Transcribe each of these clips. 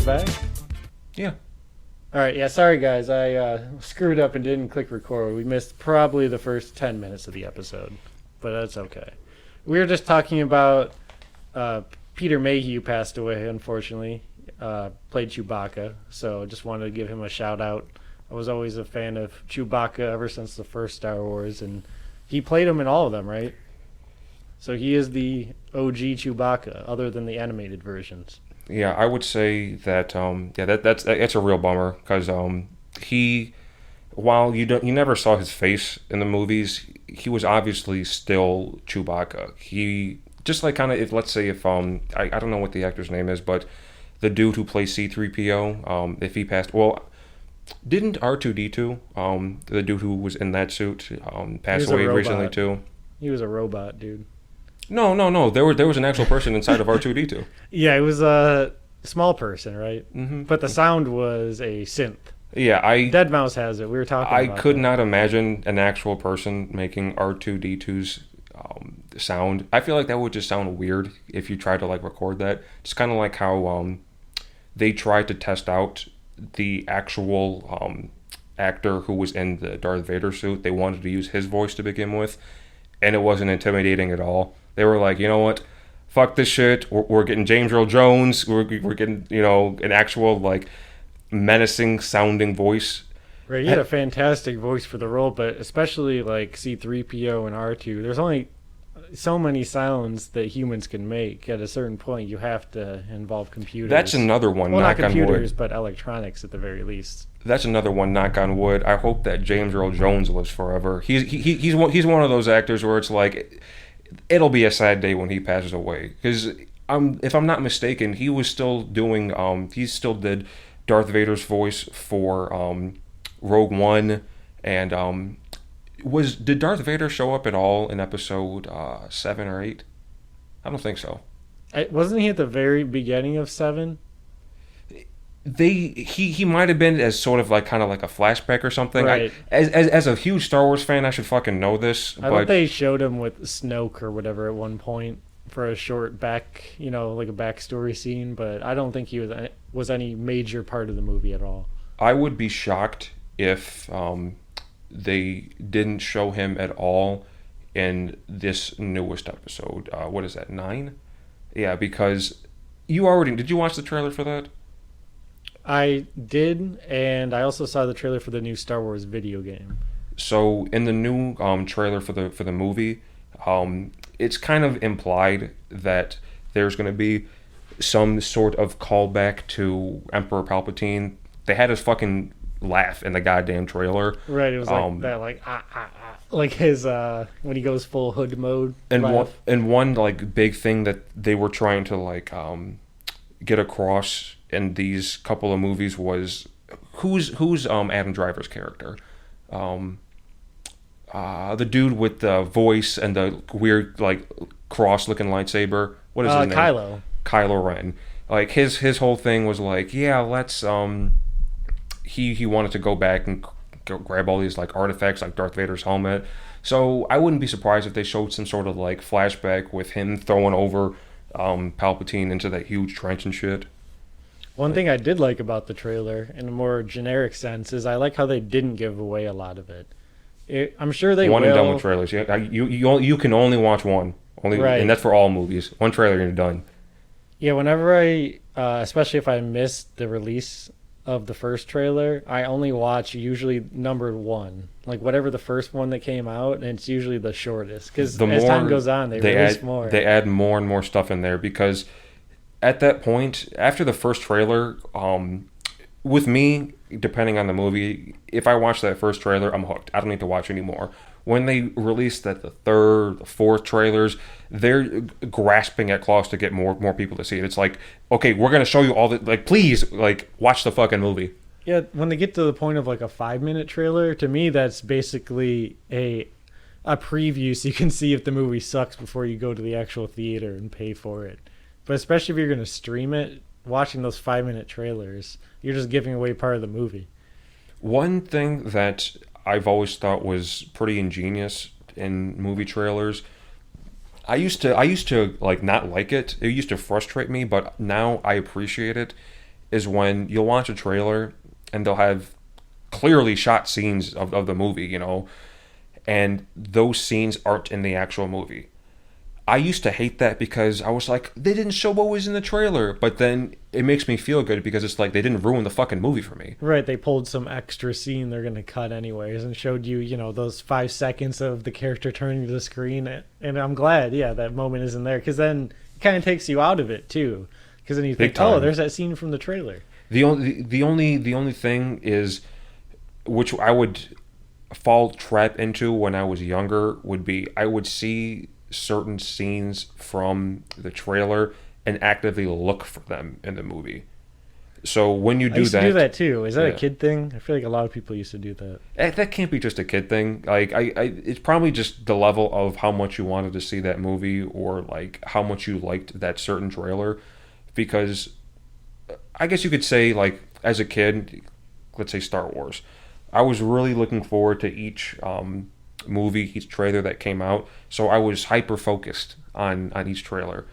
back? Yeah. All right, yeah, sorry guys. I screwed up and didn't click record. We missed probably the first 10 minutes of the episode, but that's okay. We were just talking about Peter Mayhew passed away, unfortunately. Played Chewbacca, so just wanted to give him a shout out. I was always a fan of Chewbacca ever since the first Star Wars, and he played him in all of them, right? So he is the OG Chewbacca, other than the animated versions. Yeah, I would say that that's a real bummer because he, while you never saw his face in the movies, he was obviously still Chewbacca. He just like kind of if I don't know what the actor's name is, but the dude who plays C-3PO, if he passed, well, didn't R2-D2, the dude who was in that suit, pass away recently too? He was a robot, dude. No. There was an actual person inside of R2-D2. Yeah, it was a small person, right? Mm-hmm. But the sound was a synth. Yeah, Deadmau5 has it. We were talking I about could that. not imagine an actual person making R2-D2's sound. I feel like that would just sound weird if you tried to like record that. It's kind of like how they tried to test out the actual actor who was in the Darth Vader suit. They wanted to use his voice to begin with, and it wasn't intimidating at all. They were like, you know what? Fuck this shit. We're getting James Earl Jones. We're getting, an actual, like, menacing sounding voice. Right, he had a fantastic voice for the role, but especially like C-3PO and R2, there's only so many sounds that humans can make. At a certain point, you have to involve computers. That's another one, well, knock not on computers, wood. but electronics at the very least. That's another one, knock on wood. I hope that James Earl Jones lives forever. He's one of those actors where it's like, it'll be a sad day when he passes away. Because if I'm not mistaken, he was still doing, he still did Darth Vader's voice for Rogue One, and did Darth Vader show up at all in episode 7 or 8? I don't think so. Wasn't he at the very beginning of 7? He might have been as sort of like kind of like a flashback or something. Right. As a huge Star Wars fan, I should fucking know this. I thought they showed him with Snoke or whatever at one point for a short back, like a backstory scene, but I don't think he was any major part of the movie at all. I would be shocked if they didn't show him at all in this newest episode. What is that, 9? Yeah, because did you watch the trailer for that? I did, and I also saw the trailer for the new Star Wars video game. So in the new trailer for the movie, it's kind of implied that there's going to be some sort of callback to Emperor Palpatine. They had his fucking laugh in the goddamn trailer. Right, it was like that, like like his when he goes full hood mode. And one like big thing that they were trying to like get across in these couple of movies was who's Adam Driver's character, the dude with the voice and the weird like cross-looking lightsaber. What is his name? Kylo Ren. Like his whole thing was like, yeah, let's he wanted to go back and grab all these like artifacts like Darth Vader's helmet. So I wouldn't be surprised if they showed some sort of like flashback with him throwing over Palpatine into that huge trench and shit. One thing I did like about the trailer, in a more generic sense, is I like how they didn't give away a lot of it. I'm sure they one will. And done with trailers. Yeah, you can only watch one, right. And that's for all movies. One trailer and you're done. Yeah, whenever I, especially if I missed the release of the first trailer, I only watch usually numbered 1, like whatever the first one that came out, and it's usually the shortest. Because as time goes on, they release more. They add more and more stuff in there because at that point, after the first trailer, with me, depending on the movie, if I watch that first trailer, I'm hooked. I don't need to watch anymore. When they release the third, the fourth trailers, they're grasping at claws to get more people to see it. It's like, okay, we're going to show you all the, like, please, like, watch the fucking movie. Yeah, when they get to the point of, like, a 5-minute trailer, to me, that's basically a preview so you can see if the movie sucks before you go to the actual theater and pay for it. But especially if you're going to stream it, watching those 5-minute trailers, you're just giving away part of the movie. One thing that I've always thought was pretty ingenious in movie trailers, I used to like not like it. It used to frustrate me, but now I appreciate it. is when you'll watch a trailer and they'll have clearly shot scenes of the movie, and those scenes aren't in the actual movie. I used to hate that because I was like, they didn't show what was in the trailer. But then it makes me feel good because it's like they didn't ruin the fucking movie for me. Right, they pulled some extra scene they're going to cut anyways and showed you, those 5 seconds of the character turning to the screen. And I'm glad, that moment isn't there, because then it kind of takes you out of it too. Because then you Big think, time. oh, there's that scene from the trailer. The only thing is, which I would fall trap into when I was younger, would be I would see certain scenes from the trailer and actively look for them in the movie. So when you I do used that, to do that too. Is that a yeah. kid thing? I feel like a lot of people used to do that. That can't be just a kid thing. Like it's probably just the level of how much you wanted to see that movie, or like how much you liked that certain trailer. Because I guess you could say, like, as a kid, let's say Star Wars, I was really looking forward to each movie, each trailer that came out. So I was hyper focused on each trailer.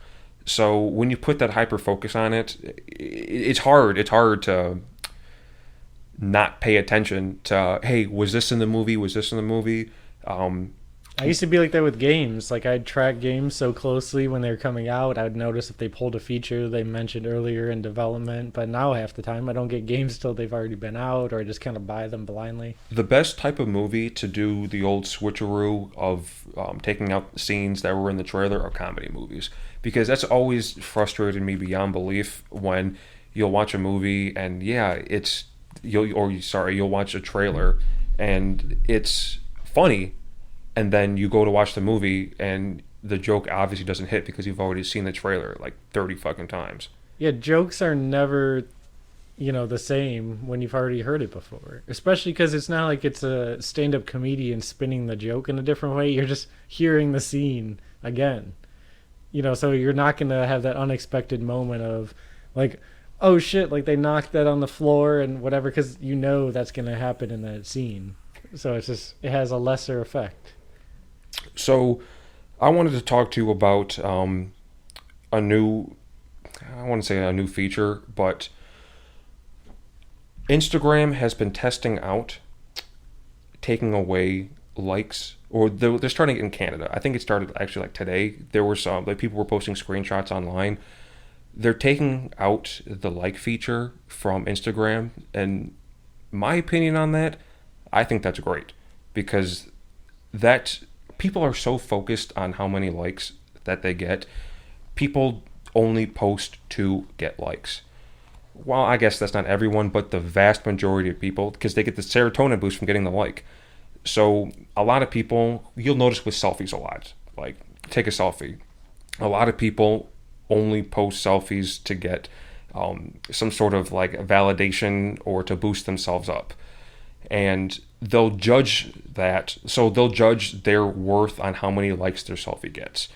So when you put that hyper focus on it, it's hard. It's hard to not pay attention to, hey, was this in the movie? Was this in the movie? I used to be like that with games. Like, I'd track games so closely when they were coming out. I'd notice if they pulled a feature they mentioned earlier in development. But now half the time I don't get games till they've already been out, or I just kind of buy them blindly. The best type of movie to do the old switcheroo of taking out scenes that were in the trailer are comedy movies, because that's always frustrated me beyond belief when you'll watch a movie and you'll watch a trailer and it's funny, and then you go to watch the movie and the joke obviously doesn't hit because you've already seen the trailer like 30 fucking times. Yeah, jokes are never, the same when you've already heard it before. Especially because it's not like it's a stand-up comedian spinning the joke in a different way. You're just hearing the scene again. So you're not going to have that unexpected moment of, like, oh shit, like they knocked that on the floor and whatever, because that's going to happen in that scene. So it has a lesser effect. So I wanted to talk to you about I want to say a new feature, but Instagram has been testing out taking away likes, or they're starting it in Canada. I think it started actually like today. There were some, like, people were posting screenshots online. They're taking out the like feature from Instagram, and my opinion on that, I think that's great, because that people are so focused on how many likes that they get. People only post to get likes. Well, I guess that's not everyone, but the vast majority of people, because they get the serotonin boost from getting the like. So a lot of people, you'll notice with selfies a lot, like, take a selfie. A lot of people only post selfies to get some sort of like validation or to boost themselves up. And they'll judge that. So they'll judge their worth on how many likes their selfie gets.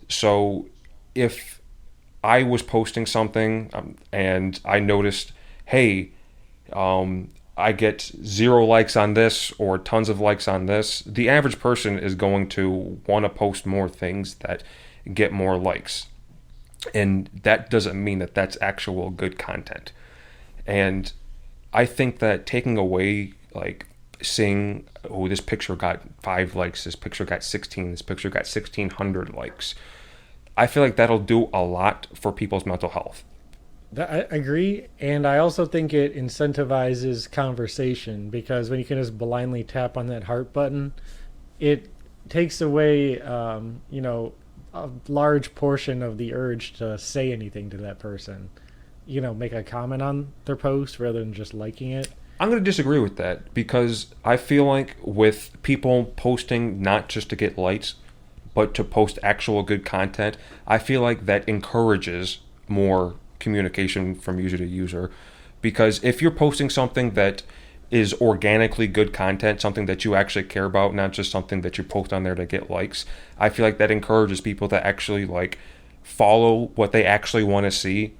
So if I was posting something and I noticed, hey, I get 0 likes on this or tons of likes on this, the average person is going to want to post more things that get more likes. And that doesn't mean that that's actual good content. And I think that taking away, like, seeing, oh, this picture got 5 likes, this picture got 16, this picture got 1,600 likes, I feel like that'll do a lot for people's mental health. I agree, and I also think it incentivizes conversation, because when you can just blindly tap on that heart button, it takes away, a large portion of the urge to say anything to that person. Make a comment on their post rather than just liking it. I'm going to disagree with that, because I feel like with people posting not just to get likes, but to post actual good content, I feel like that encourages more communication from user to user. Because if you're posting something that is organically good content, something that you actually care about, not just something that you post on there to get likes, I feel like that encourages people to actually, like, follow what they actually want to see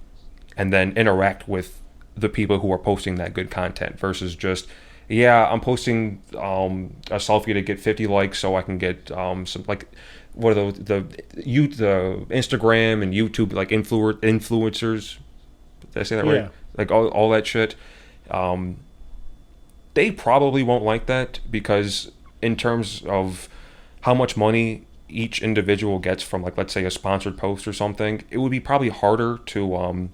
and then interact with the people who are posting that good content, versus just, yeah, I'm posting a selfie to get 50 likes so I can get some, like, what are the Instagram and YouTube, like, influencers, Did I say that right? Yeah. Like all that shit. They probably won't like that because in terms of how much money each individual gets from, like, let's say a sponsored post or something, it would be probably harder to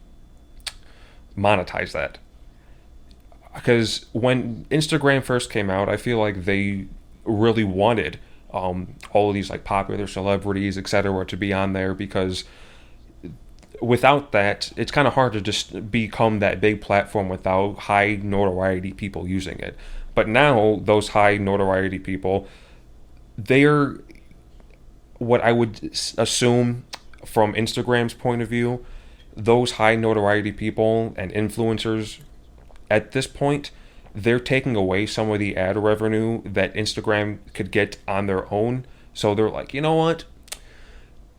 monetize that. Because when Instagram first came out, I feel like they really wanted all of these like popular celebrities, etc., to be on there because without that, it's kind of hard to just become that big platform without high notoriety people using it. But now those high notoriety people, they're what I would assume from Instagram's point of view, those high notoriety people and influencers at this point, they're taking away some of the ad revenue that Instagram could get on their own. So they're like, you know what?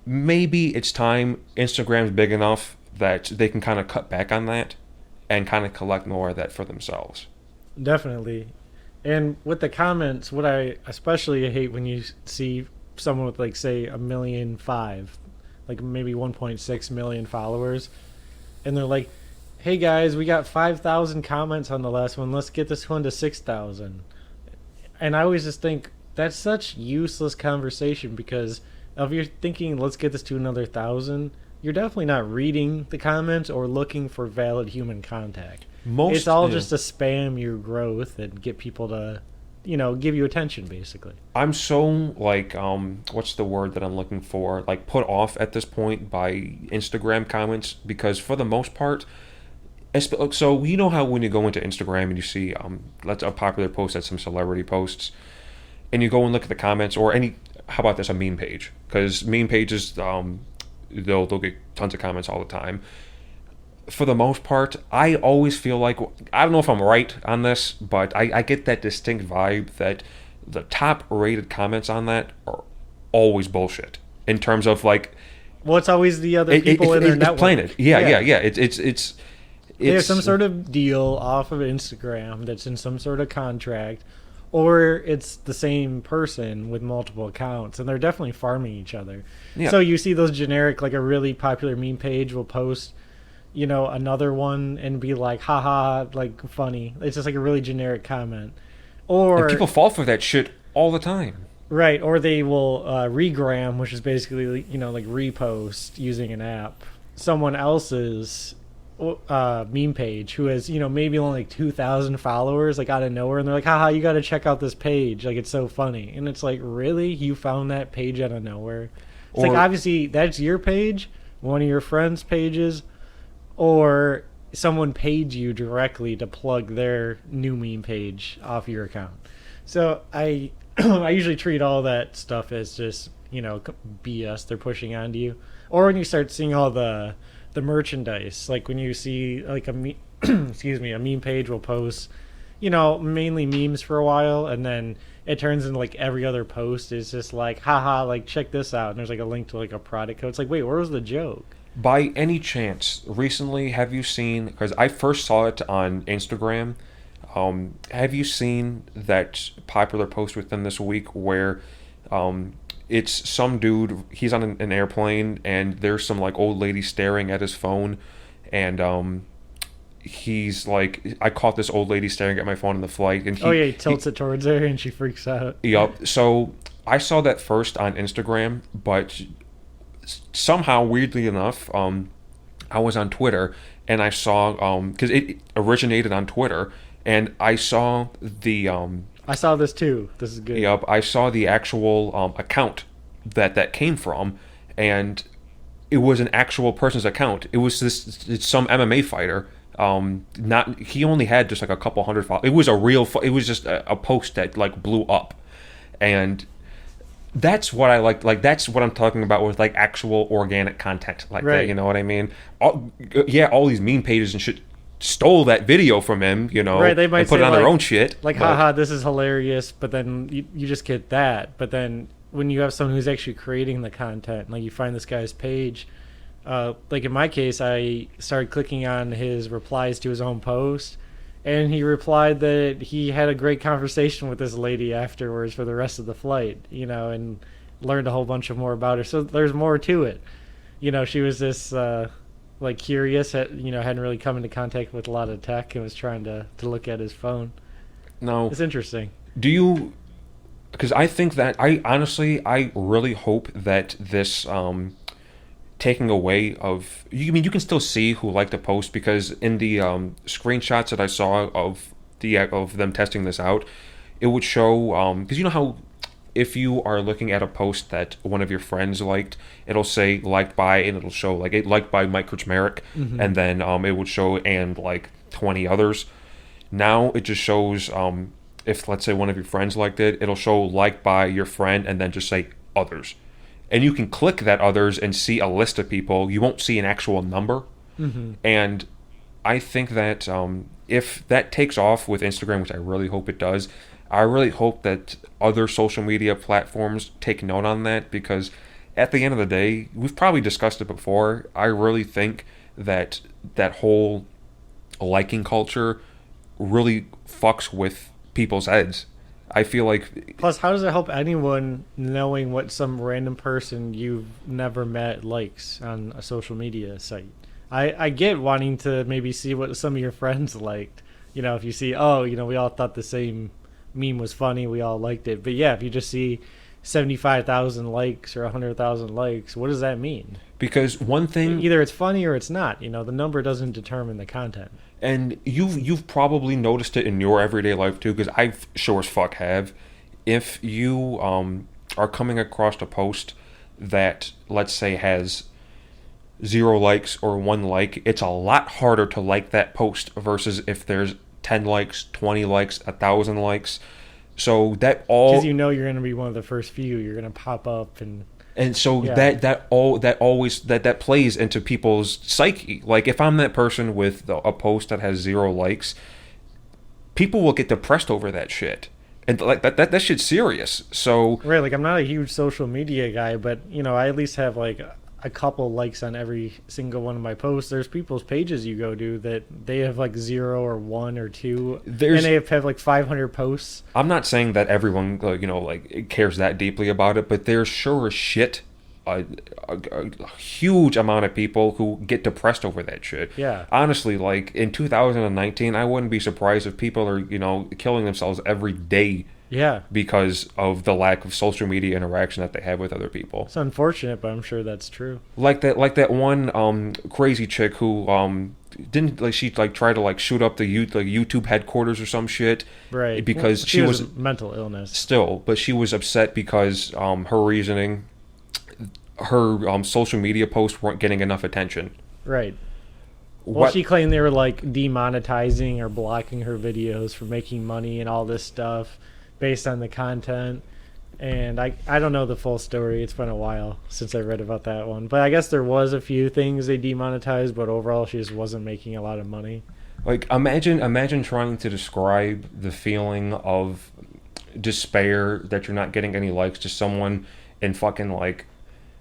Maybe it's time. Instagram's big enough that they can kind of cut back on that and kind of collect more of that for themselves. Definitely. And with the comments, what I especially hate when you see someone with, like, say, 1,000,005, like maybe 1.6 million followers, and they're like, hey guys, we got 5,000 comments on the last one. Let's get this one to 6,000. And I always just think that's such useless conversation because if you're thinking, let's get this to another 1,000, you're definitely not reading the comments or looking for valid human contact. It's all just to spam your growth and get people to, give you attention, basically. I'm so, like, what's the word that I'm looking for? Like, put off at this point by Instagram comments because for the most part, so you know how when you go into Instagram and you see let's a popular post that's some celebrity posts, and you go and look at the comments or how about this, a meme page? Because meme pages, they'll get tons of comments all the time. For the most part, I always feel like, I don't know if I'm right on this, but I get that distinct vibe that the top rated comments on that are always bullshit in terms of like. Well, it's always the other people in their network. It's planted. Yeah. It's they have some sort of deal off of Instagram that's in some sort of contract, or it's the same person with multiple accounts, and they're definitely farming each other. Yeah. So you see those generic, like a really popular meme page will post, another one and be like, haha, like funny. It's just like a really generic comment. And people fall for that shit all the time. Right, or they will regram, which is basically, like repost using an app, someone else's meme page who has maybe only like 2,000 followers, like out of nowhere, and they're like, haha, you got to check out this page, like it's so funny. And it's like, really, you found that page out of nowhere? It's like, obviously that's your page, one of your friends' pages, or someone paid you directly to plug their new meme page off your account. So I usually treat all that stuff as just BS they're pushing onto you. Or when you start seeing all the merchandise, like when you see like a meme page will post mainly memes for a while, and then it turns into like every other post is just like, haha, like check this out, and there's like a link to like a product code. It's like, wait, where was the joke? By any chance, recently have you seen, because I first saw it on Instagram, have you seen that popular post within this week where it's some dude, he's on an airplane, and there's some like old lady staring at his phone, and he's like, I caught this old lady staring at my phone in the flight, and he tilts it towards her and she freaks out. Yep. So I saw that first on Instagram, but somehow, weirdly enough, I was on Twitter and I saw, because it originated on Twitter, and I saw the I saw this too. This is good. Yep, I saw the actual account that came from, and it was an actual person's account. It was it's some MMA fighter. He only had just like a couple hundred followers. It was it was just a post that like blew up, and that's what I like. Like that's what I'm talking about with like actual organic content like right. that. You know what I mean? All these meme pages and shit stole that video from him, right, they might and put it on like, their own shit. Like, haha, this is hilarious, but then you just get that. But then when you have someone who's actually creating the content, like you find this guy's page, like in my case, I started clicking on his replies to his own post, and he replied that he had a great conversation with this lady afterwards for the rest of the flight, and learned a whole bunch of more about her. So there's more to it. She was this like curious, hadn't really come into contact with a lot of tech and was trying to look at his phone. Now, It's interesting. do you? Because I think that I really hope that this taking away of you can still see who liked the post, because in the screenshots that I saw of them testing this out, it would show because you know how if you are looking at a post that one of your friends liked, it'll say liked by, and it'll show like it liked by Mike Krczmarek, and then it would show and like 20 others. Now it just shows if let's say one of your friends liked it, it'll show liked by your friend and then just say others. And you can click that others and see a list of people. You won't see an actual number. And I think that if that takes off with Instagram, which I really hope it does, I really hope that other social media platforms take note on that, because at the end of the day, we've probably discussed it before, I really think that that whole liking culture really fucks with people's heads. I feel like Plus, how does it help anyone knowing what some random person you've never met likes on a social media site? I get wanting to maybe see what some of your friends liked. If you see, we all thought the same meme was funny, we all liked it. But yeah, if you just see 75,000 likes or 100,000 likes, what does that mean? because one thing, Either it's funny or it's not. The number doesn't determine the content. and you've probably noticed it in your everyday life too, because I sure as fuck have. If you are coming across a post that let's say has 0 likes or 1 like, it's a lot harder to like that post versus if there's 10 likes, 20 likes, 1,000 likes. So that all, Because you're going to be one of the first few. You're going to pop up and so Yeah. that plays into people's psyche. Like if I'm that person with a post that has 0 likes, people will get depressed over that shit. And like that shit's serious. So Right, like I'm not a huge social media guy, but I at least have like a couple likes on every single one of my posts. There's people's pages you go to that they have like 0 or 1 or 2, There's- and they have like 500 posts. I'm not saying that everyone like cares that deeply about it, but there's sure as shit a huge amount of people who get depressed over that shit. Yeah. Honestly, like in 2019, I wouldn't be surprised if people are killing themselves every day Yeah, because of the lack of social media interaction that they have with other people. it's unfortunate, but I'm sure that's true. Like that one crazy chick who didn't like she like tried to like shoot up the YouTube headquarters or some shit. Right, Because Well, she was mental illness. still, but she was upset because her reasoning, her social media posts weren't getting enough attention. Right. Well, she claimed they were like demonetizing or blocking her videos for making money and all this stuff based on the content. And I don't know the full story. It's been a while since I read about that one. But I guess there was a few things they demonetized, but overall she just wasn't making a lot of money. Like imagine trying to describe the feeling of despair that you're not getting any likes to someone in fucking like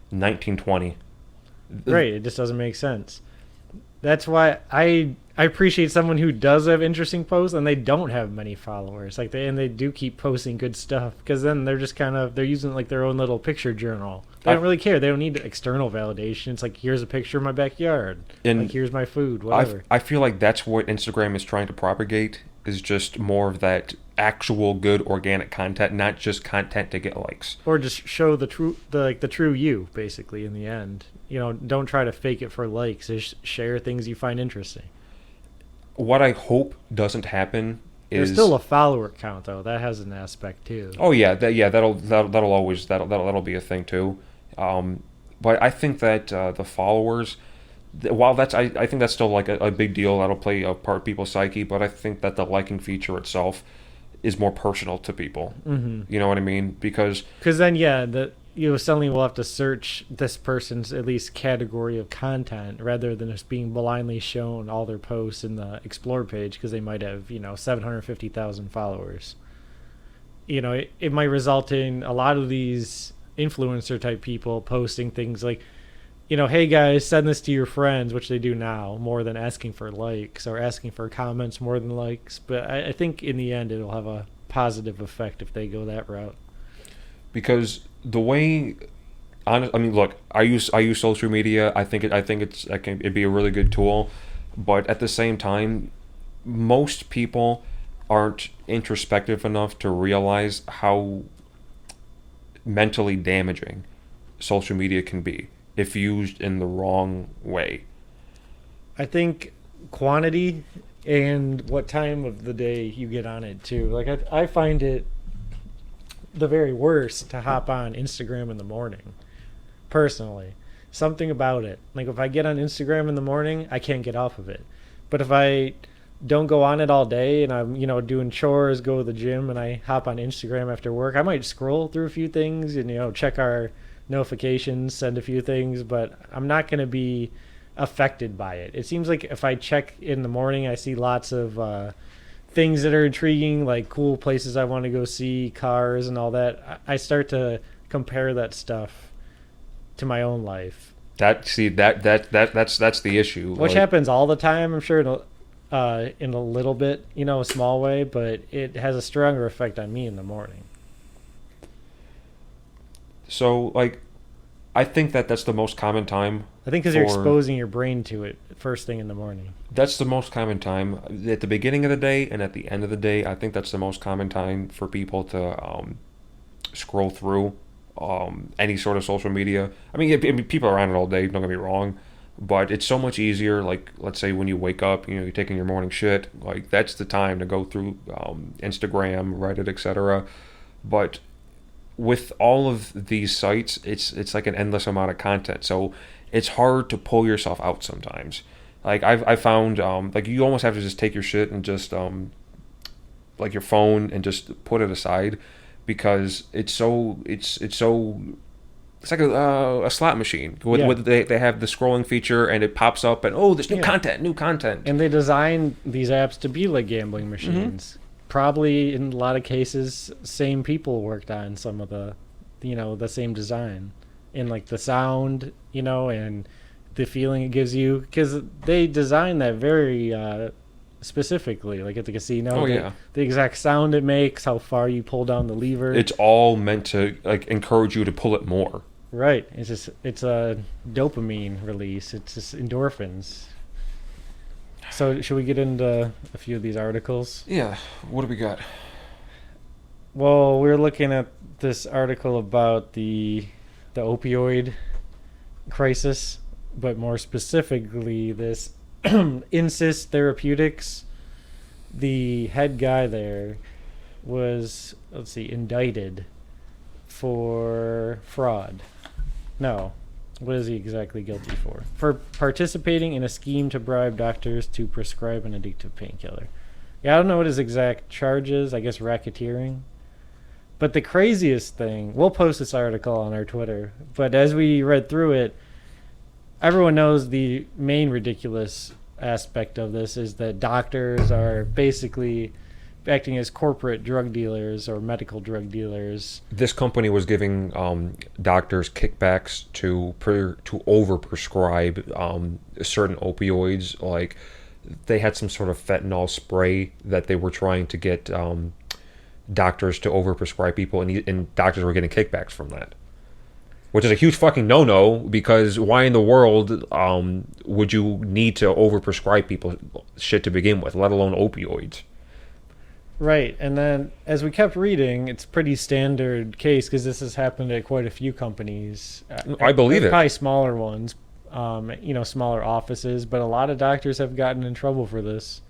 1920. Right, it just doesn't make sense. That's why I appreciate someone who does have interesting posts and they don't have many followers. Like they do keep posting good stuff, because then they're just they're using like their own little picture journal. They don't really care. They don't need external validation. It's like, here's a picture of my backyard. And like here's my food, whatever. I feel like that's what Instagram is trying to propagate, is just more of that actual good organic content, not just content to get likes. Or just show the true you, basically, in the end. Don't try to fake it for likes. Just share things you find interesting. What I hope doesn't happen There's is still a follower count, though. That has an aspect too. oh yeah, that'll always that'll be a thing too. But I think that the followers, while that's I think that's still like a big deal, that'll play a part of people's psyche. But I think that the liking feature itself is more personal to people. Mm-hmm. You know what I mean? Because then, suddenly we'll have to search this person's at least category of content rather than just being blindly shown all their posts in the explore page because they might have 750,000 followers. It might result in a lot of these influencer type people posting things like, hey guys, send this to your friends, which they do now more than asking for likes, or asking for comments more than likes. But I think in the end it'll have a positive effect if they go that route. because the way I mean, look, I use social media. It'd be a really good tool, but at the same time, most people aren't introspective enough to realize how mentally damaging social media can be if used in the wrong way. I think quantity and what time of the day you get on it too. Like I find it the very worst to hop on Instagram in the morning. Personally, something about it. Like if I get on Instagram in the morning, I can't get off of it. But if I don't go on it all day and I'm, doing chores, go to the gym, and I hop on Instagram after work, I might scroll through a few things and, check our notifications, send a few things, but I'm not going to be affected by it. It seems like if I check in the morning, I see lots of things that are intriguing, like cool places I want to go see, cars and all that. I start to compare that stuff to my own life. That's the issue. Which happens all the time, I'm sure, in a little bit, a small way, but it has a stronger effect on me in the morning. So, I think that's the most common time. I think because you're exposing your brain to it first thing in the morning. That's the most common time. At the beginning of the day and at the end of the day, I think that's the most common time for people to scroll through any sort of social media. I mean, people are on it all day, don't get me wrong, but it's so much easier. Like, let's say when you wake up, you're taking your morning shit, that's the time to go through Instagram, Reddit, etc. But with all of these sites, it's like an endless amount of content, so it's hard to pull yourself out sometimes. I found you almost have to just take your shit and just your phone and just put it aside, because it's like a slot machine. They have the scrolling feature and it pops up and there's new content. And they designed these apps to be like gambling machines. Mm-hmm. Probably in a lot of cases, same people worked on some of the same design, and like the sound, and the feeling it gives you, because they designed that very specifically, like at the casino. The exact sound it makes, how far you pull down the lever. It's all meant to encourage you to pull it more. Right. It's a dopamine release. It's just endorphins. So should we get into a few of these articles? Yeah. What do we got? Well, we're looking at this article about the opioid crisis, but more specifically this Insys Therapeutics. The head guy there was, indicted for fraud. No. What is he exactly guilty for? For participating in a scheme to bribe doctors to prescribe an addictive painkiller. Yeah, I don't know what his exact charge is. I guess racketeering. But the craziest thing, we'll post this article on our Twitter, but as we read through it, everyone knows the main ridiculous aspect of this is that doctors are basically acting as corporate drug dealers or medical drug dealers. This company was giving doctors kickbacks to overprescribe certain opioids. Like, they had some sort of fentanyl spray that they were trying to get doctors to overprescribe people, and doctors were getting kickbacks from that. Which is a huge fucking no-no, because why in the world would you need to overprescribe people shit to begin with, let alone opioids? Right, and then as we kept reading, it's a pretty standard case, because this has happened at quite a few companies. I believe it. Probably smaller ones, smaller offices, but a lot of doctors have gotten in trouble for this.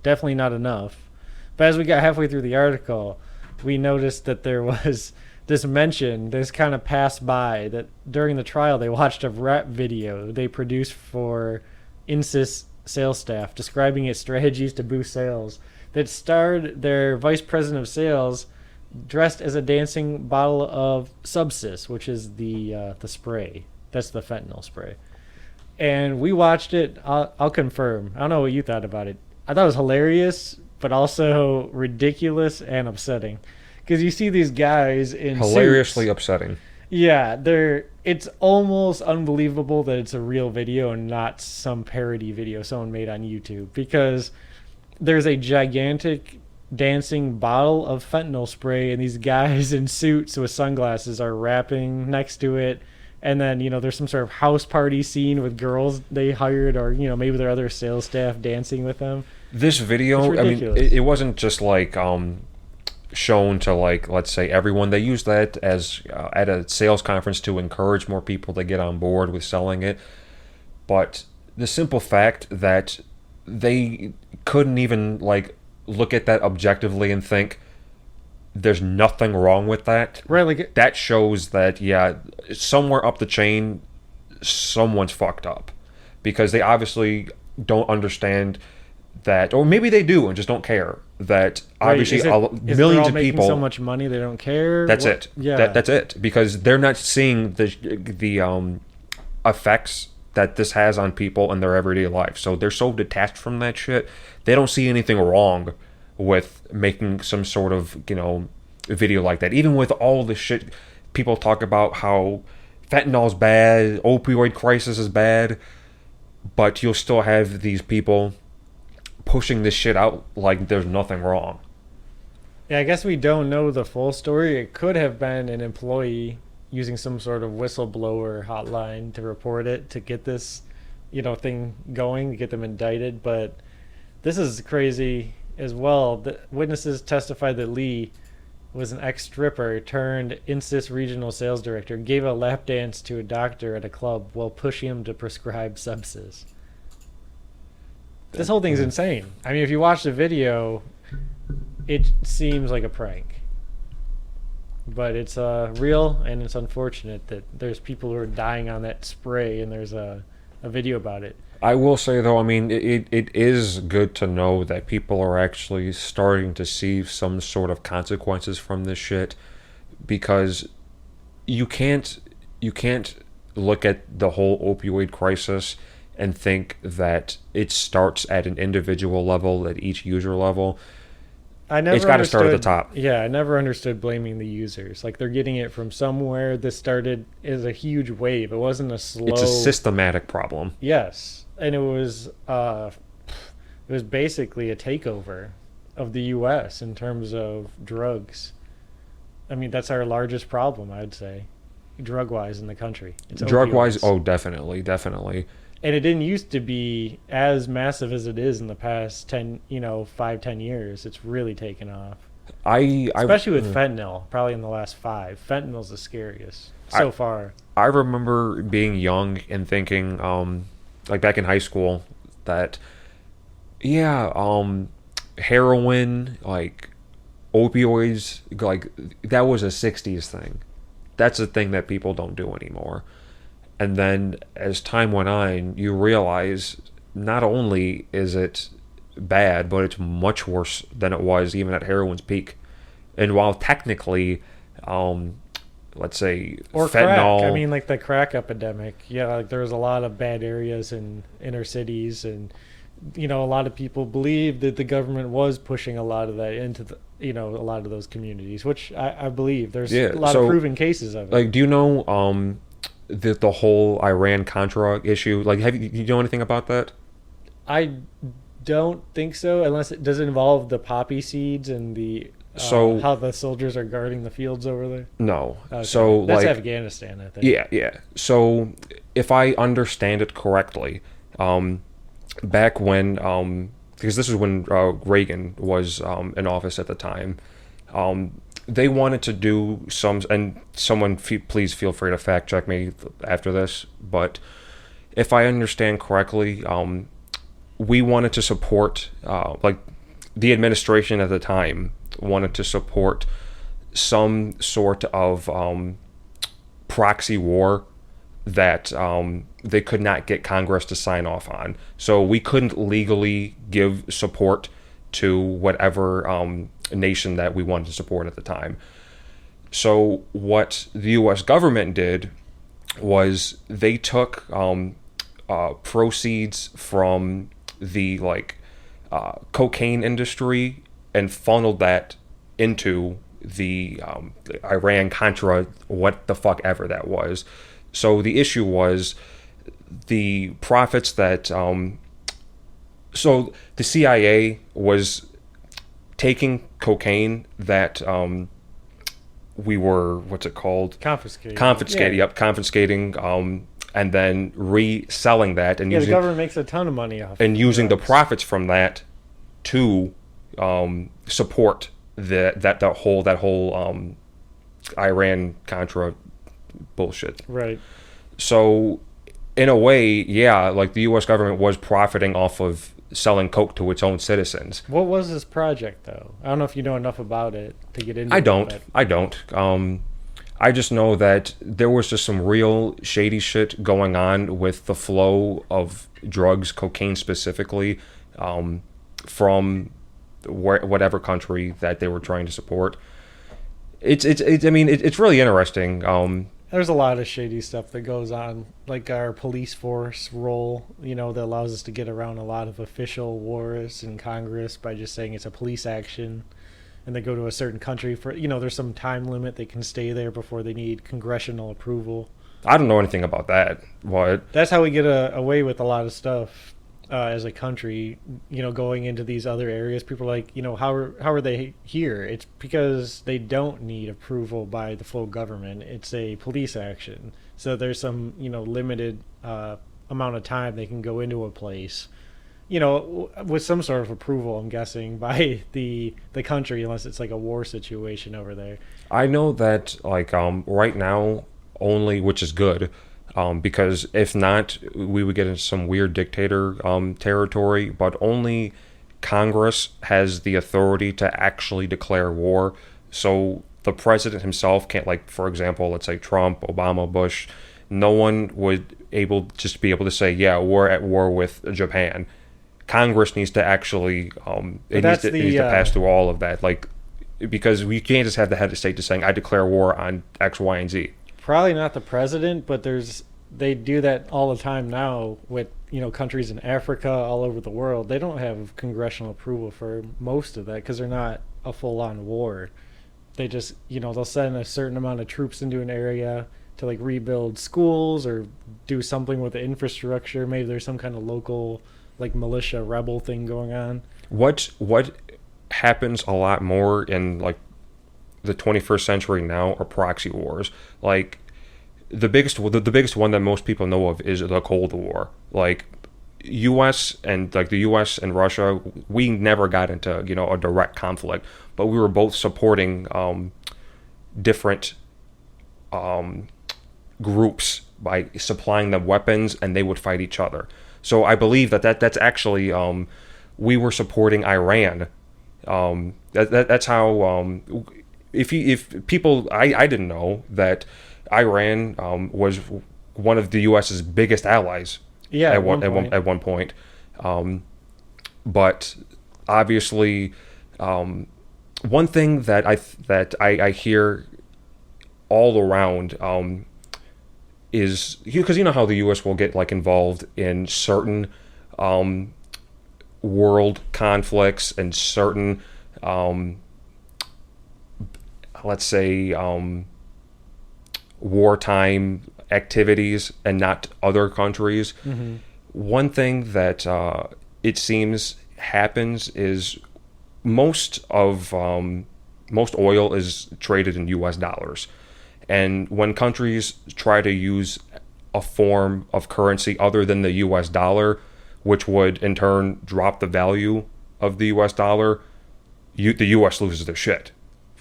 Definitely not enough. But as we got halfway through the article, we noticed that there was this mention, this kind of passed by, that during the trial they watched a rap video they produced for Insys sales staff describing its strategies to boost sales, that starred their vice president of sales dressed as a dancing bottle of Subsys, which is the spray. That's the fentanyl spray. And we watched it. I'll confirm. I don't know what you thought about it. I thought it was hilarious, but also ridiculous and upsetting. Because you see these guys in hilariously suits. Upsetting. Yeah, it's almost unbelievable that it's a real video and not some parody video someone made on YouTube. Because there's a gigantic dancing bottle of fentanyl spray, and these guys in suits with sunglasses are rapping next to it, And then, there's some sort of house party scene with girls they hired, or, maybe their other sales staff dancing with them. This video, It's I mean, ridiculous. it wasn't just like shown to, like, let's say everyone. They used that as at a sales conference to encourage more people to get on board with selling it. But the simple fact that they couldn't even like look at that objectively and think there's nothing wrong with that, Right, like, that shows that, yeah, somewhere up the chain someone's fucked up, because they obviously don't understand that, or maybe they do and just don't care that obviously is they're all millions of making people. so much money they don't care? That's What- it. Yeah. That's it, because they're not seeing the effects that this has on people in their everyday life. So they're so detached from that shit. They don't see anything wrong with making some sort of, video like that. Even with all the shit people talk about, how fentanyl's bad, opioid crisis is bad, but you'll still have these people pushing this shit out like there's nothing wrong. Yeah, I guess we don't know the full story. It could have been an employee using some sort of whistleblower hotline to report it, to get this, thing going, to get them indicted. But this is crazy as well. The witnesses testified that Lee was an ex-stripper turned Insys regional sales director, gave a lap dance to a doctor at a club while pushing him to prescribe substances. This whole thing's insane. I mean, if you watch the video, it seems like a prank. But it's real, and it's unfortunate that there's people who are dying on that spray, and there's a video about it. I will say, though, I mean, it is good to know that people are actually starting to see some sort of consequences from this shit, because you can't look at the whole opioid crisis and think that it starts at an individual level, at each user level. It's got to start at the top. Yeah, I never understood blaming the users. Like, they're getting it from somewhere. This started as a huge wave. It wasn't a slow. It's a systematic problem. Yes, and it was basically a takeover of the U.S. in terms of drugs. I mean, that's our largest problem, I'd say, drug-wise in the country. It's Drug-wise, opioids. oh, definitely. And it didn't used to be as massive as it is in the past 5-10 years. It's really taken off. Especially with fentanyl, probably in the last 5. Fentanyl's the scariest so far. I remember being young and thinking, like back in high school, that, heroin, like opioids, like that was a 60s thing. That's a thing that people don't do anymore. And then as time went on, you realize not only is it bad, but it's much worse than it was even at heroin's peak. And while technically, let's say, Or fentanyl, crack. I mean, like the crack epidemic. Yeah, like there was a lot of bad areas in inner cities, and a lot of people believe that the government was pushing a lot of that into the, a lot of those communities, which I believe. There's a lot of proven cases of it. like, do you know the whole Iran-Contra issue? Like, do you know anything about that? I don't think so, unless it does involve the poppy seeds and the how the soldiers are guarding the fields over there. No. Okay. So that's like Afghanistan, I think. Yeah. So if I understand it correctly, back when because this is when Reagan was in office at the time, they wanted to do some, and someone please feel free to fact check me after this, but if I understand correctly, we wanted to support, like the administration at the time wanted to support some sort of proxy war that they could not get Congress to sign off on. So we couldn't legally give support to whatever nation that we wanted to support at the time. So what the U.S. government did was they took proceeds from the cocaine industry and funneled that into the Iran-Contra, what the fuck ever that was. So the issue was the profits that so the CIA was taking cocaine that we were, what's it called? Confiscating. Confiscating, and then reselling that and Yeah, the using government makes a ton of money off and using the drugs. profits from that to support that whole Iran Contra bullshit. Right. So in a way, yeah, like the U.S. government was profiting off of selling coke to its own citizens. What was this project, though? I don't know if you know enough about it to get into I it. don't. but- I don't. I just know that there was just some real shady shit going on with the flow of drugs, cocaine specifically, from whatever country that they were trying to support. I mean, it's really interesting. There's a lot of shady stuff that goes on, like our police force role, that allows us to get around a lot of official wars in Congress by just saying it's a police action. And they go to a certain country for, there's some time limit. They can stay there before they need congressional approval. I don't know anything about that. What? That's how we get away with a lot of stuff as a country, going into these other areas. People are like, how are they here? It's because they don't need approval by the full government. It's a police action. So there's some, limited amount of time they can go into a place, with some sort of approval, I'm guessing, by the country, unless it's like a war situation over there. I know that like right now only, which is good, because if not, we would get into some weird dictator territory. But only Congress has the authority to actually declare war. So the president himself can't, like, for example, let's say Trump, Obama, Bush. No one would just be able to say, yeah, we're at war with Japan. Congress needs to actually it needs to pass through all of that, like, because we can't just have the head of state just saying I declare war on X, Y, and Z. Probably not the president, but they do that all the time now with countries in Africa, all over the world. They don't have congressional approval for most of that because they're not a full-on war. They just they'll send a certain amount of troops into an area to like rebuild schools or do something with the infrastructure. Maybe there's some kind of local like militia rebel thing going on. What happens a lot more in like the 21st century now are proxy wars. Like the biggest one that most people know of is the Cold War. Like U.S. and Russia, we never got into a direct conflict, but we were both supporting different groups by supplying them weapons, and they would fight each other. So I believe that's actually we were supporting Iran. That's how if people I didn't know that Iran was one of the U.S.'s biggest allies. Yeah, at one point. But obviously, one thing that I hear all around is because how the U.S. will get like involved in certain world conflicts and certain let's say wartime activities and not other countries. Mm-hmm. One thing that it seems happens is most oil is traded in U.S. dollars. And when countries try to use a form of currency other than the U.S. dollar, which would in turn drop the value of the U.S. dollar, the U.S. loses their shit.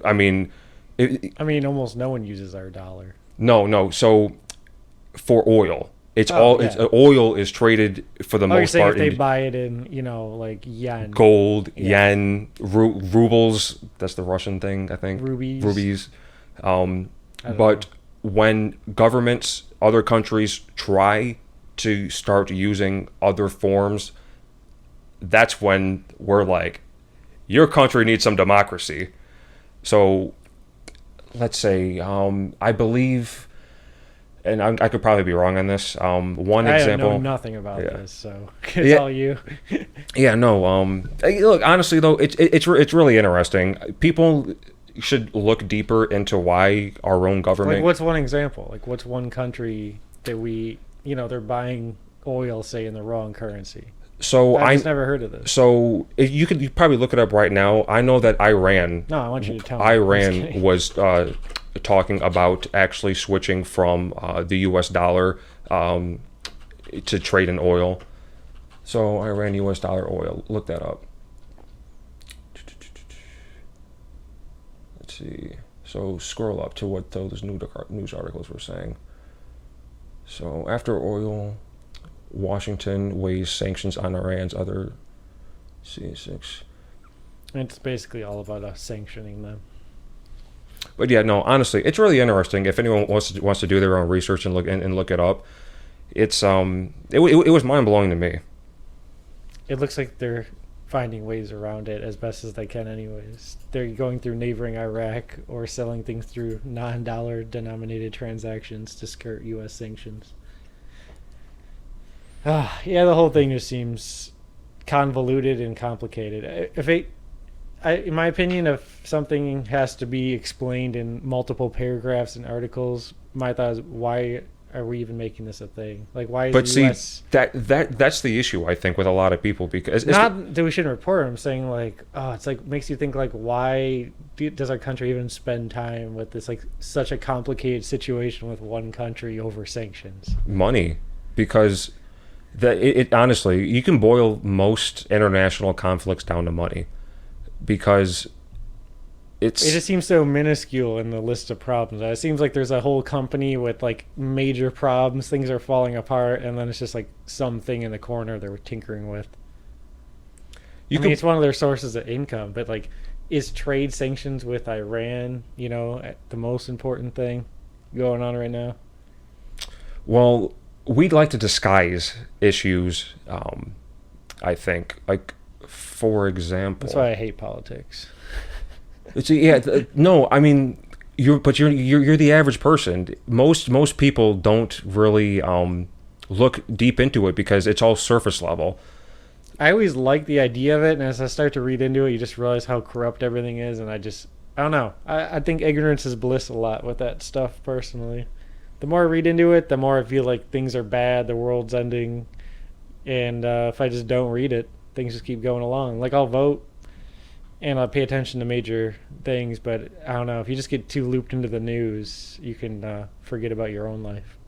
I mean, almost no one uses our dollar. No. So for oil, oil is traded for the most part. If they buy it in, like yen, gold, yen, rubles. That's the Russian thing, I think. Rubies. But when governments, other countries try to start using other forms, that's when we're like, your country needs some democracy. So let's say, I believe, and I could probably be wrong on this. One example. I know nothing about this, so it's all you. Yeah, no. Look, honestly though, it's really interesting. People should look deeper into why our own government. Like, what's one example? Like, what's one country that they're buying oil, say, in the wrong currency? So I've just never heard of this. So you probably look it up right now. I know that Iran. No, I want you to tell me. I'm just Iran kidding. was talking about actually switching from the U.S. dollar to trade in oil. So Iran U.S. dollar oil. Look that up. Let's see. So scroll up to what those news articles were saying. So after oil, Washington weighs sanctions on Iran's other C6. It's basically all about us sanctioning them. But yeah, no, honestly, it's really interesting. If anyone wants to do their own research and look it up, it's it was mind blowing to me. It looks like they're finding ways around it as best as they can anyways. They're going through neighboring Iraq or selling things through non-dollar denominated transactions to skirt U.S. sanctions. Yeah, the whole thing just seems convoluted and complicated. In my opinion, if something has to be explained in multiple paragraphs and articles, my thought is, why are we even making this a thing? Like, why is But the see, U.S. that's the issue, I think, with a lot of people, because Not that we shouldn't report it. I'm saying, like, it's like makes you think, like, why does our country even spend time with this, like, such a complicated situation with one country over sanctions? money, because it honestly, you can boil most international conflicts down to money, because It just seems so minuscule in the list of problems. It seems like there's a whole company with, like, major problems, things are falling apart, and then it's just like something in the corner they're tinkering with. It's one of their sources of income, but, like, is trade sanctions with Iran, the most important thing going on right now? Well, we'd like to disguise issues. I think, like, for example, That's why I hate politics. No, I mean, you're the average person. Most people don't really look deep into it because it's all surface level. I always like the idea of it, and as I start to read into it, you just realize how corrupt everything is, and I don't know. I think ignorance is bliss a lot with that stuff, personally. The more I read into it, the more I feel like things are bad, the world's ending, and if I just don't read it, things just keep going along. Like, I'll vote, and I'll pay attention to major things, but I don't know. If you just get too looped into the news, you can forget about your own life.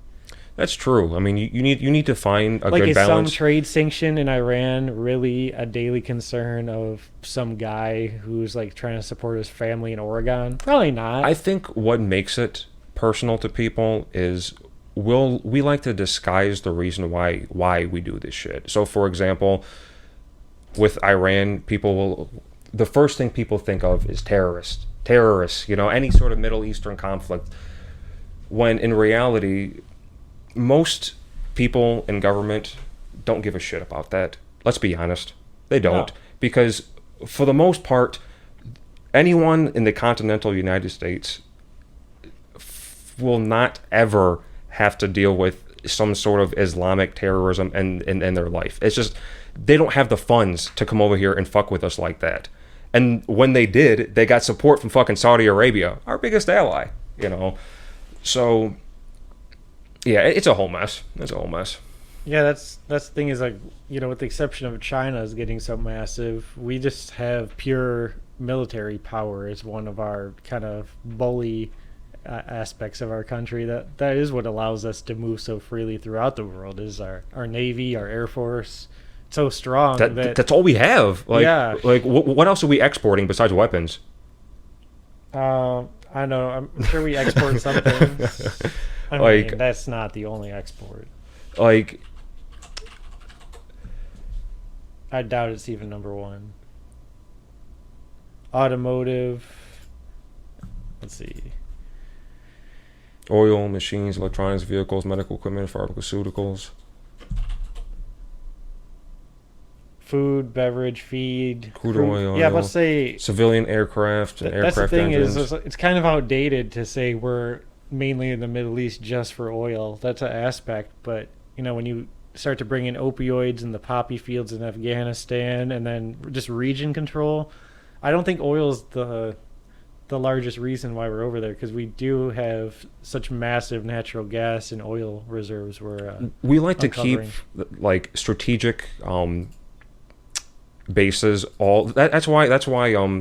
That's true. I mean, you need to find a Like, good is balance. some trade sanction in Iran really a daily concern of some guy who's, like, trying to support his family in Oregon? Probably not. I think what makes it personal to people is we like to disguise the reason why we do this shit. So, for example, with Iran, the first thing people think of is terrorists, any sort of Middle Eastern conflict, when in reality, most people in government don't give a shit about that. Let's be honest. They don't. No. Because for the most part, anyone in the continental United States will not ever have to deal with some sort of Islamic terrorism in their life. It's just, they don't have the funds to come over here and fuck with us like that. And when they did, they got support from fucking Saudi Arabia, our biggest ally, So, yeah, it's a whole mess. Yeah, that's the thing is, like, with the exception of China is getting so massive, we just have pure military power as one of our kind of bully aspects of our country. That is what allows us to move so freely throughout the world, is our Navy, our Air Force. So strong that's all we have. Yeah. Like what else are we exporting besides weapons? I don't know. I'm sure we export some things. I mean, that's not the only export. Like, I doubt it's even number one. Automotive. Let's see. Oil, machines, electronics, vehicles, medical equipment, pharmaceuticals. Food, beverage, feed, crude oil. Yeah, let's say civilian aircraft and aircraft that's the thing engines. is it's kind of outdated to say we're mainly in the Middle East just for oil. That's an aspect, but when you start to bring in opioids and the poppy fields in Afghanistan and then just region control, I don't think oil is the largest reason why we're over there, because we do have such massive natural gas and oil reserves. We like to keep uncovering. like strategic bases. That's why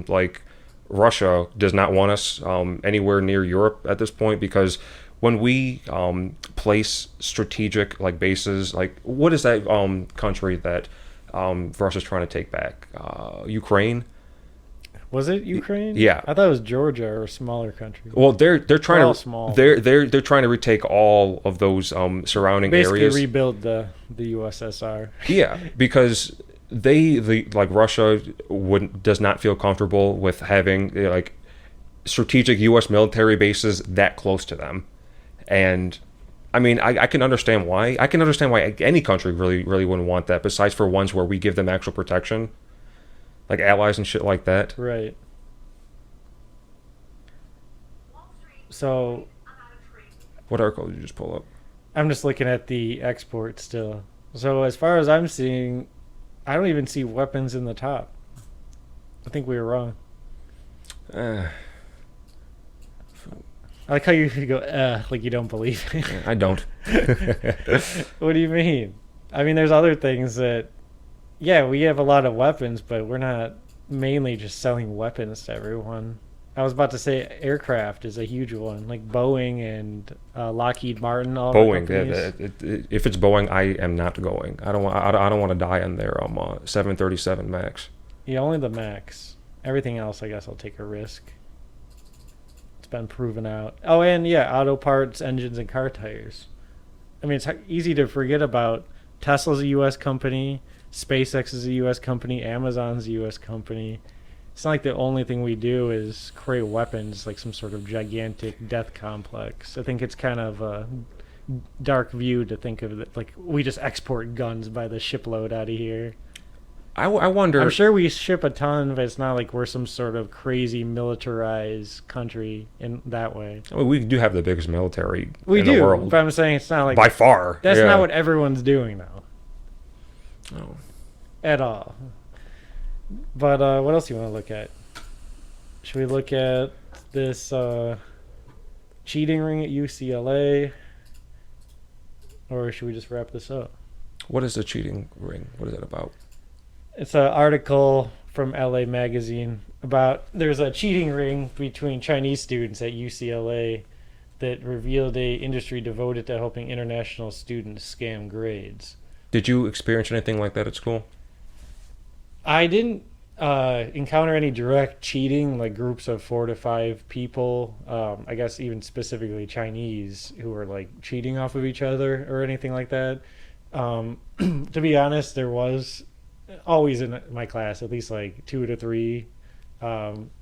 like Russia does not want us anywhere near Europe at this point, because when we place strategic like bases, like what is that country that Russia's trying to take back? Ukraine. Was it Ukraine? Yeah. I thought it was Georgia or a smaller country. Well, they're trying all to small. they're trying to retake all of those surrounding Basically areas. rebuild the USSR. Yeah, because like Russia does not feel comfortable with having like strategic U.S. military bases that close to them, and I mean I can understand why. I can understand why any country really wouldn't want that. Besides for ones where we give them actual protection, like allies and shit like that. Right. So What article did you just pull up? I'm just looking at the export still. So as far as I'm seeing, I don't even see weapons in the top. I think we were wrong. Uh, I like how you go, like you don't believe it. I don't. What do you mean? I mean, there's other things that, yeah, we have a lot of weapons, but we're not mainly just selling weapons to everyone. I was about to say aircraft is a huge one, like Boeing and Lockheed Martin. All Boeing. the companies. If it's Boeing, I am not going. I don't want to die on their 737 Max. Yeah, only the Max. Everything else, I guess I'll take a risk. It's been proven out. Oh, and yeah, auto parts, engines, and car tires. I mean, it's easy to forget about. Tesla's a U.S. company. SpaceX is a U.S. company. Amazon's a U.S. company. It's not like the only thing we do is create weapons, like some sort of gigantic death complex. I think it's kind of a dark view to think of it like we just export guns by the shipload out of here. I wonder. I'm sure we ship a ton, but it's not like we're some sort of crazy militarized country in that way. I mean, we do have the biggest military We in do, the world but I'm saying it's not like by far. that's Yeah. not what everyone's doing though, Oh. at all. But what else do you want to look at? Should we look at this cheating ring at UCLA, or should we just wrap this up? What is the cheating ring? What is it about? It's an article from LA Magazine about there's a cheating ring between Chinese students at UCLA that revealed a industry devoted to helping international students scam grades. Did you experience anything like that at school? I didn't encounter any direct cheating, like groups of 4 to 5 people. I guess even specifically Chinese who were like cheating off of each other or anything like that. To be honest, there was always in my class at least like 2 to 3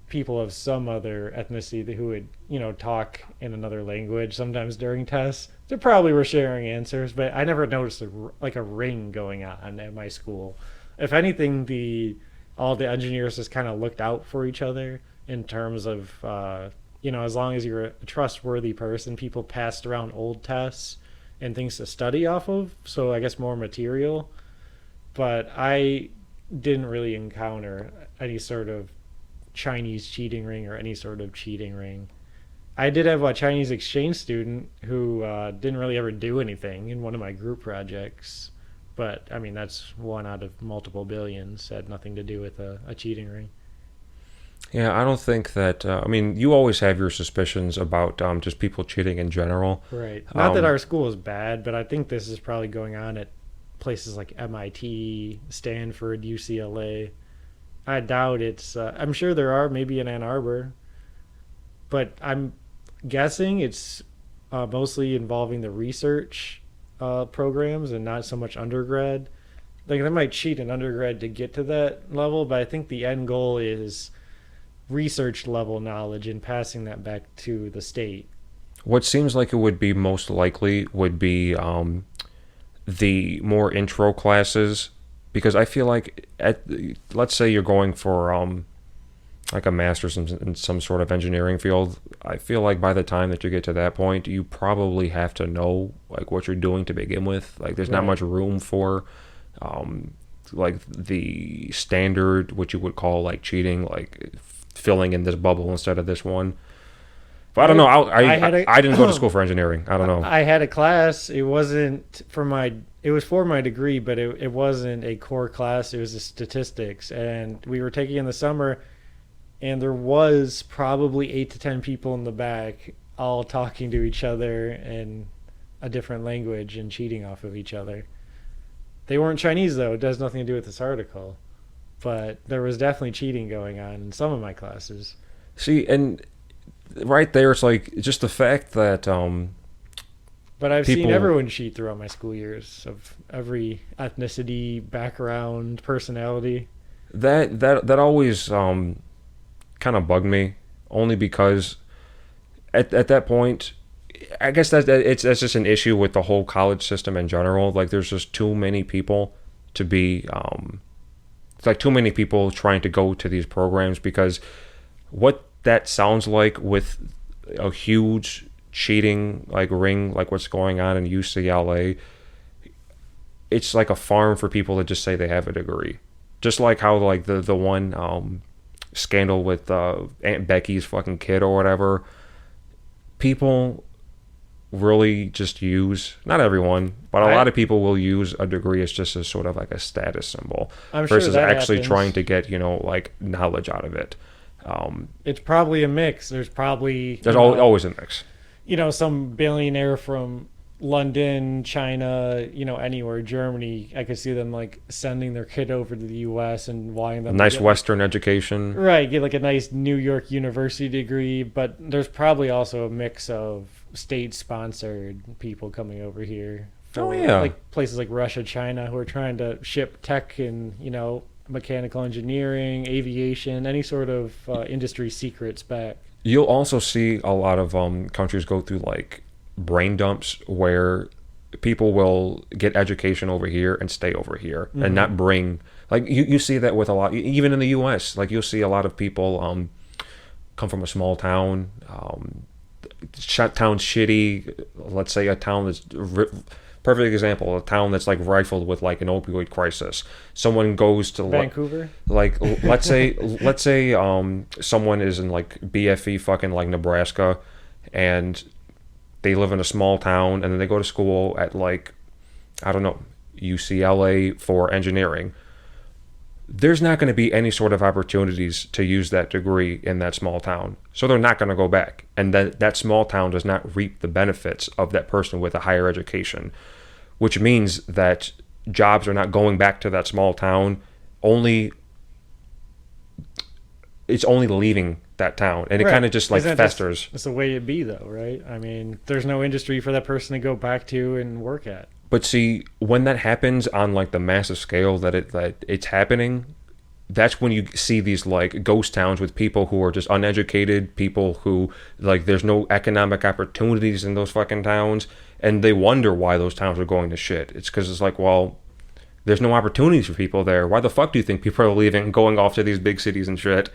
people of some other ethnicity who would talk in another language sometimes during tests. They probably were sharing answers, but I never noticed a ring going on at my school. If anything, all the engineers just kind of looked out for each other in terms of as long as you're a trustworthy person, people passed around old tests and things to study off of, so I guess more material. But I didn't really encounter any sort of Chinese cheating ring or any sort of cheating ring. I did have a Chinese exchange student who didn't really ever do anything in one of my group projects. But, I mean, that's one out of multiple billions. Had nothing to do with a cheating ring. Yeah, I don't think that. I mean, you always have your suspicions about just people cheating in general. Right. Not that our school is bad, but I think this is probably going on at places like MIT, Stanford, UCLA. I doubt it's. I'm sure there are, maybe in Ann Arbor. But I'm guessing it's mostly involving the research programs and not so much undergrad. Like they might cheat in undergrad to get to that level, but I think the end goal is research level knowledge and passing that back to the state. What seems like it would be most likely would be the more intro classes, because I feel like let's say you're going for like a master's in some sort of engineering field. I feel like by the time that you get to that point, you probably have to know like what you're doing to begin with. Like there's not much room for like the standard, what you would call like cheating, like filling in this bubble instead of this one. But I don't know. I I didn't go to school for engineering. I don't know. I had a class. It wasn't for my. It was for my degree, but it wasn't a core class. It was a statistics, and we were taking in the summer, and there was probably 8 to 10 people in the back, all talking to each other in a different language and cheating off of each other. They weren't Chinese though. It does nothing to do with this article, but there was definitely cheating going on in some of my classes. See, and right there, it's like just the fact that But I've people, seen everyone cheat throughout my school years of every ethnicity, background, personality. that always kind of bugged me, only because at that point, I guess that's just an issue with the whole college system in general. Like, there's just too many people to be it's like too many people trying to go to these programs, because what that sounds like with a huge cheating like ring, like what's going on in UCLA, it's like a farm for people to just say they have a degree. Just like how like the one scandal with Aunt Becky's fucking kid or whatever. People really just use, not everyone, but a lot of people will use a degree as just as sort of like a status symbol, I'm sure versus that actually happens. trying to get, like knowledge out of it. It's probably a mix. There's probably There's always a mix. some billionaire from London, China, anywhere, Germany. I could see them like sending their kid over to the U.S. and wanting them Nice to get, Western education. right, get like a nice New York University degree. But there's probably also a mix of state-sponsored people coming over here. Oh, yeah. Like places like Russia, China, who are trying to ship tech and mechanical engineering, aviation, any sort of industry secrets back. You'll also see a lot of countries go through like brain dumps where people will get education over here and stay over here and not bring, like you see that with a lot, even in the US. Like you'll see a lot of people come from a small town, town's shitty, let's say a town that's perfect example, a town that's like rifled with like an opioid crisis. Someone goes to Vancouver, like let's say someone is in like BFE fucking like Nebraska, and they live in a small town, and then they go to school at like, I don't know, UCLA for engineering. There's not going to be any sort of opportunities to use that degree in that small town. So they're not going to go back. And that small town does not reap the benefits of that person with a higher education, which means that jobs are not going back to that small town. It's only leaving that town. And it Right. kind of just like Isn't it festers. That's the way it be, though, right? I mean, there's no industry for that person to go back to and work at. But see, when that happens on like the massive scale that it's happening, that's when you see these like ghost towns with people who are just uneducated, people who like there's no economic opportunities in those fucking towns, and they wonder why those towns are going to shit. It's because it's like, well, there's no opportunities for people there. Why the fuck do you think people are leaving and going off to these big cities and shit?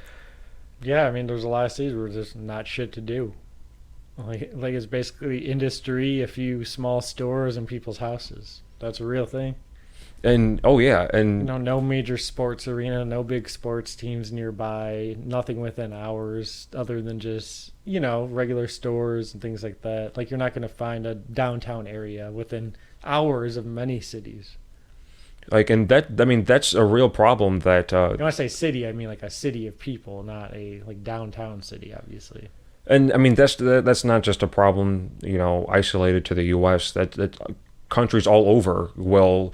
Yeah, I mean, there's a lot of cities where there's not shit to do. Like it's basically industry, a few small stores, and people's houses. That's a real thing. And oh yeah, and No major sports arena, no big sports teams nearby, nothing within hours other than just, regular stores and things like that. Like, you're not going to find a downtown area within hours of many cities. like, and that's a real problem that When I say city, I mean like a city of people, not a like downtown city, obviously. and I mean that's not just a problem, isolated to the U.S. That countries all over will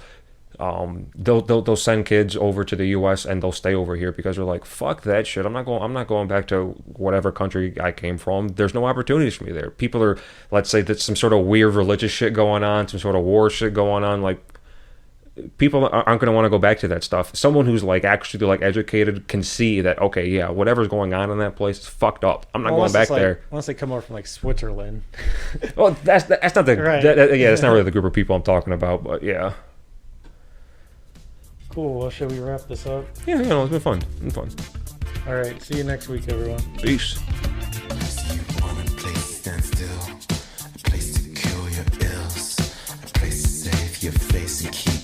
they'll send kids over to the U.S. and they'll stay over here because they're like, fuck that shit. I'm not going back to whatever country I came from. There's no opportunities for me there. People are, let's say that's some sort of weird religious shit going on, some sort of war shit going on. Like, people aren't going to want to go back to that stuff. Someone who's like actually like educated can see that, okay, yeah, whatever's going on in that place is fucked up. I'm not going back there. Unless they come over from like Switzerland. Well, that's not the Right. that's not really the group of people I'm talking about, but yeah. Cool. Well, should we wrap this up? Yeah, it's been fun. All right. See you next week, everyone. Peace. You want a place to stand still, a place to cure your ills, a place to save your face and keep